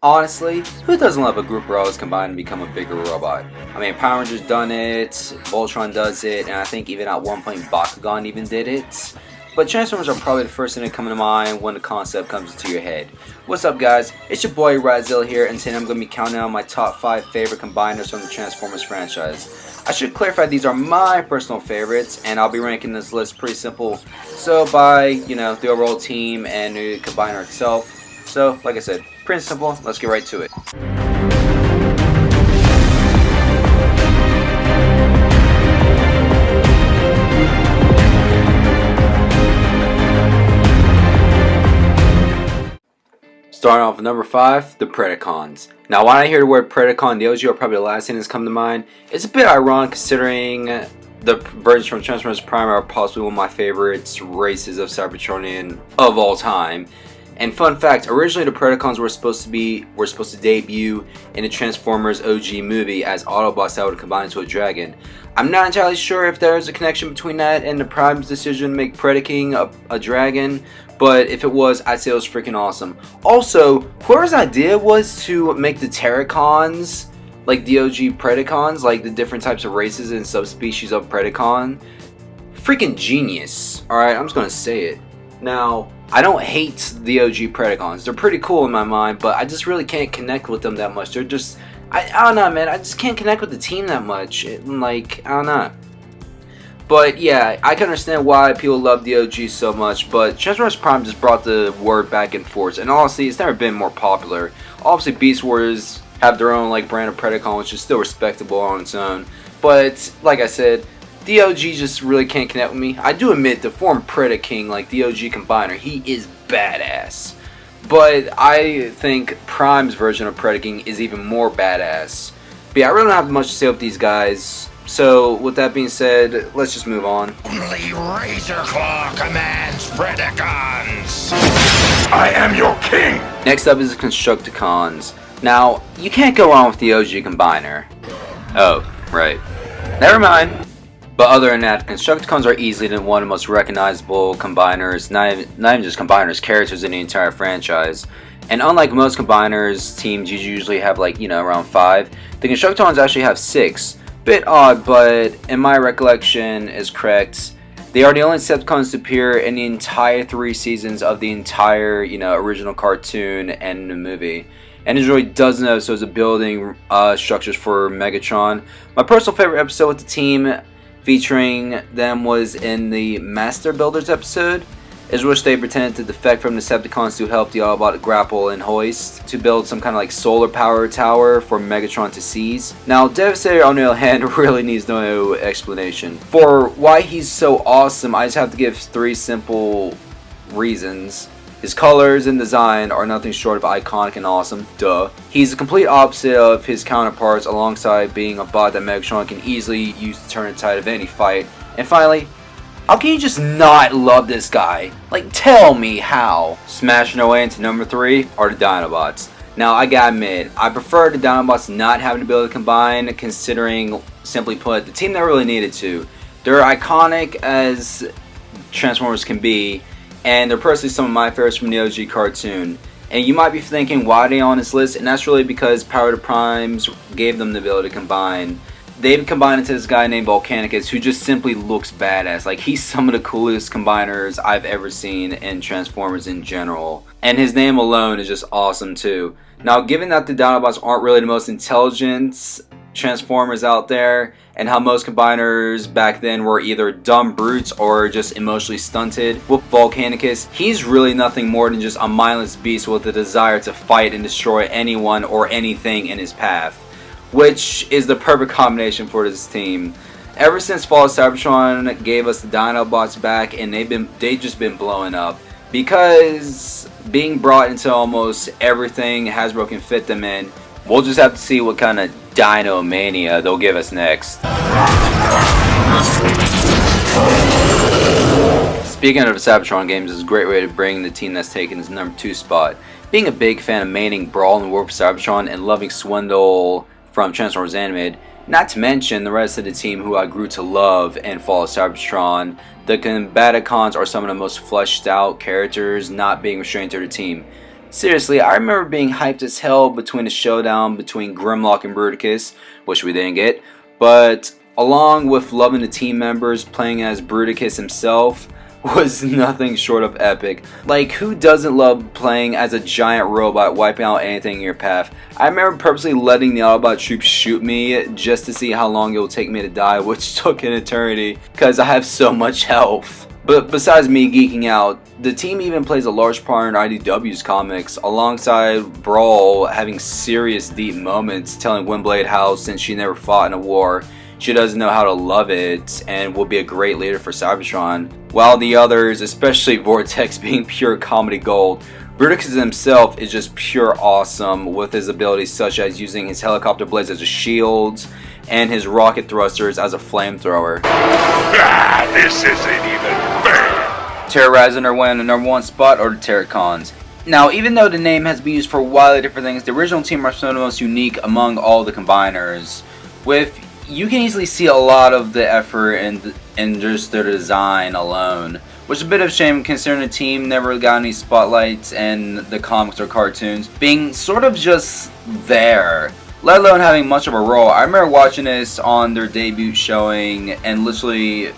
Honestly, who doesn't love a group of robots combined and become a bigger robot? I mean, Power Rangers done it, Voltron does it, and I think even at one point Bakugan even did it. But Transformers are probably the first thing to come to mind when the concept comes into your head. What's up guys, it's your boy Razil here, and today I'm going to be counting down my top 5 favorite combiners from the Transformers franchise. I should clarify these are my personal favorites, and I'll be ranking this list pretty simple. So by, the overall team and the combiner itself. So, like I said, pretty simple, let's get right to it. Starting off with number 5, the Predacons. Now when I hear the word Predacon, the OG are probably the last thing that's come to mind. It's a bit ironic considering the versions from Transformers Prime are possibly one of my favorites races of Cybertronian of all time. And fun fact, originally the Predacons were supposed to debut in the Transformers OG movie as Autobots that would combine into a dragon. I'm not entirely sure if there's a connection between that and the Prime's decision to make Predaking a dragon, but if it was, I'd say it was freaking awesome. Also, whoever's idea was to make the Terracons like the OG Predacons, like the different types of races and subspecies of Predacon, freaking genius. Alright, I'm just gonna say it. Now, I don't hate the OG Predacons. They're pretty cool in my mind, but I just really can't connect with them that much. They're just, I don't know, man. I just can't connect with the team that much. I don't know. But yeah, I can understand why people love the OG so much, but Transformers Prime just brought the word back and forth. And honestly, it's never been more popular. Obviously, Beast Wars have their own brand of Predacon, which is still respectable on its own. But like I said, the OG just really can't connect with me. I do admit the form Predaking, like the OG combiner, he is badass. But I think Prime's version of Predaking is even more badass. But yeah, I really don't have much to say with these guys. So with that being said, let's just move on. Only Razor Claw commands Predacons. I am your king. Next up is the Constructicons. Now, you can't go wrong with the OG combiner. Oh, right. Never mind. But other than that, Constructicons are easily one of the most recognizable combiners, not even just combiners, characters in the entire franchise. And unlike most combiners teams, you usually have around 5. The Constructicons actually have 6. Bit odd, but in my recollection is correct. They are the only Decepticons to appear in the entire 3 seasons of the entire, original cartoon and the movie. And enjoy dozens of episodes of building structures for Megatron. My personal favorite episode with the team featuring them was in the Master Builders episode, in which they pretended to defect from the Decepticons to help the Autobot grapple and hoist to build some kind of solar power tower for Megatron to seize. Now, Devastator on the other hand really needs no explanation. For why he's so awesome, I just have to give 3 simple reasons. His colors and design are nothing short of iconic and awesome, duh. He's the complete opposite of his counterparts, alongside being a bot that Megatron can easily use to turn the tide of any fight. And finally, how can you just not love this guy? Tell me how. Smashing our way into number 3 are the Dinobots. Now, I gotta admit, I prefer the Dinobots not having the ability to combine, considering, simply put, the team that really needed to. They're iconic as Transformers can be, and they're personally some of my favorites from the OG cartoon. And you might be thinking, why are they on this list? And that's really because Power to Primes gave them the ability to combine. They've combined into this guy named Volcanicus, who just simply looks badass. He's some of the coolest combiners I've ever seen in Transformers in general. And his name alone is just awesome too. Now, given that the Dinobots aren't really the most intelligent Transformers out there, and how most combiners back then were either dumb brutes or just emotionally stunted, with Volcanicus, he's really nothing more than just a mindless beast with a desire to fight and destroy anyone or anything in his path, which is the perfect combination for this team. Ever since Fall of Cybertron gave us the Dinobots back, and they've just been blowing up, because being brought into almost everything Hasbro can fit them in. We'll just have to see what kind of Dino Mania they'll give us next. Speaking of Cybertron games, is a great way to bring the team that's taken his number 2 spot. Being a big fan of maining Brawl in the War for Cybertron and loving Swindle from Transformers Animated, not to mention the rest of the team who I grew to love and Fall of Cybertron, the Combaticons are some of the most fleshed out characters, not being restrained to their team. Seriously, I remember being hyped as hell between the showdown between Grimlock and Bruticus, which we didn't get, but along with loving the team members, playing as Bruticus himself was nothing short of epic. Like, who doesn't love playing as a giant robot wiping out anything in your path? I remember purposely letting the Autobot troops shoot me just to see how long it will take me to die, which took an eternity because I have so much health. But besides me geeking out, the team even plays a large part in IDW's comics, alongside Brawl having serious deep moments telling Windblade how, since she never fought in a war, she doesn't know how to love it and will be a great leader for Cybertron, while the others, especially Vortex, being pure comedy gold. Bruticus himself is just pure awesome, with his abilities such as using his helicopter blades as a shield and his rocket thrusters as a flamethrower. This isn't even fair! Terrorizing her way on the #1 spot are the Terracons. Now, even though the name has been used for wildly different things, the original team are some of the most unique among all the combiners. You can easily see a lot of the effort in just their design alone, which is a bit of a shame considering the team never got any spotlights in the comics or cartoons, being sort of just there, let alone having much of a role. I remember watching this on their debut showing and literally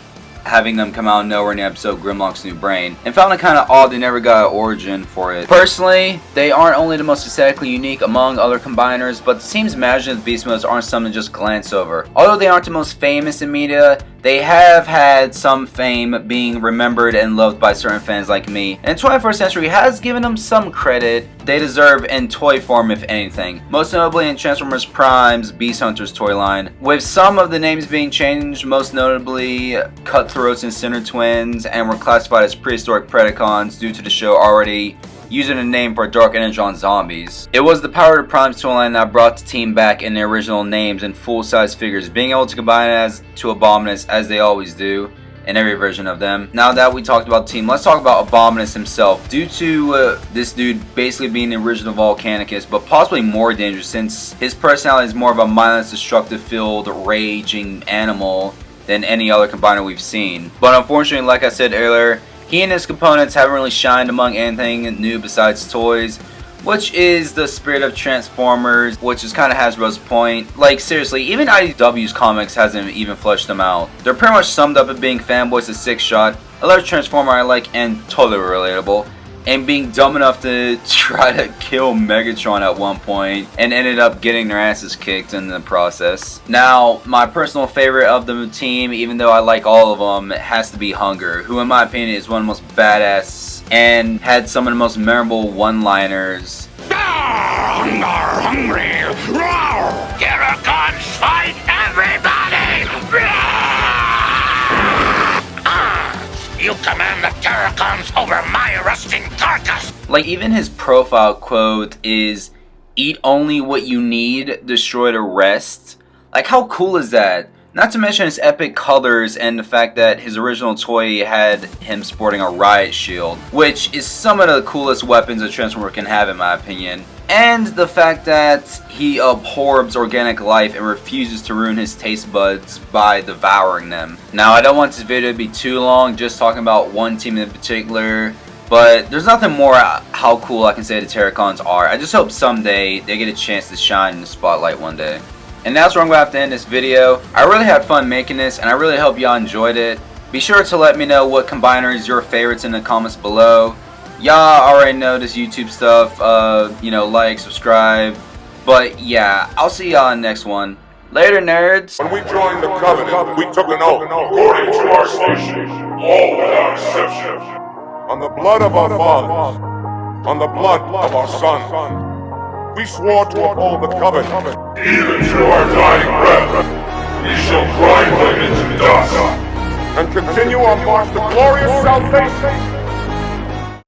having them come out of nowhere in the episode Grimlock's New Brain, and found it kind of odd they never got an origin for it. Personally, they aren't only the most aesthetically unique among other combiners, but the team's imaginative beast modes aren't something to just glance over. Although they aren't the most famous in media, they have had some fame being remembered and loved by certain fans like me, and the 21st century has given them some credit they deserve in toy form if anything, most notably in Transformers Prime's Beast Hunters toy line, with some of the names being changed, most notably Cutthroats and Sinner Twins, and were classified as prehistoric Predacons due to the show already using a name for Dark Energon zombies. It was the Power of Prime's toy line that brought the team back in their original names and full-size figures, being able to combine it as to Abominus as they always do in every version of them. Now that we talked about the team, let's talk about Abominus himself. Due to this dude basically being the original Volcanicus, but possibly more dangerous since his personality is more of a mindless, destructive-filled, raging animal than any other combiner we've seen. But unfortunately, like I said earlier, he and his components haven't really shined among anything new besides toys, which is the spirit of Transformers, which is kind of Hasbro's point. Like, seriously, even IDW's comics hasn't even fleshed them out. They're pretty much summed up as being fanboys of Six Shot, another Transformer I like and totally relatable, and being dumb enough to try to kill Megatron at one point and ended up getting their asses kicked in the process. Now, my personal favorite of the team, even though I like all of them, has to be Hunger, who in my opinion is one of the most badass and had some of the most memorable one-liners. Hunger, hungry! Roar! Terracons, fight everybody! You command the Terracons over my rusting carcass! Like, even his profile quote is, "Eat only what you need, destroy the rest." Like, how cool is that? Not to mention his epic colors and the fact that his original toy had him sporting a riot shield, which is some of the coolest weapons a Transformer can have in my opinion. And the fact that he abhors organic life and refuses to ruin his taste buds by devouring them. Now, I don't want this video to be too long, just talking about one team in particular, but there's nothing more how cool I can say the Terracons are. I just hope someday they get a chance to shine in the spotlight one day. And that's where I'm going to have to end this video. I really had fun making this, and I really hope y'all enjoyed it. Be sure to let me know what combiner is your favorites in the comments below. Y'all already know this YouTube stuff, like, subscribe. But yeah, I'll see y'all in the next one. Later, nerds! When we joined the Covenant, we took an oath, according to our station, all without exception. On the blood of our fathers, on the blood of our sons, we swore to uphold the Covenant. Even to our dying breath, we shall grind them into dust. And continue our march to glorious salvation.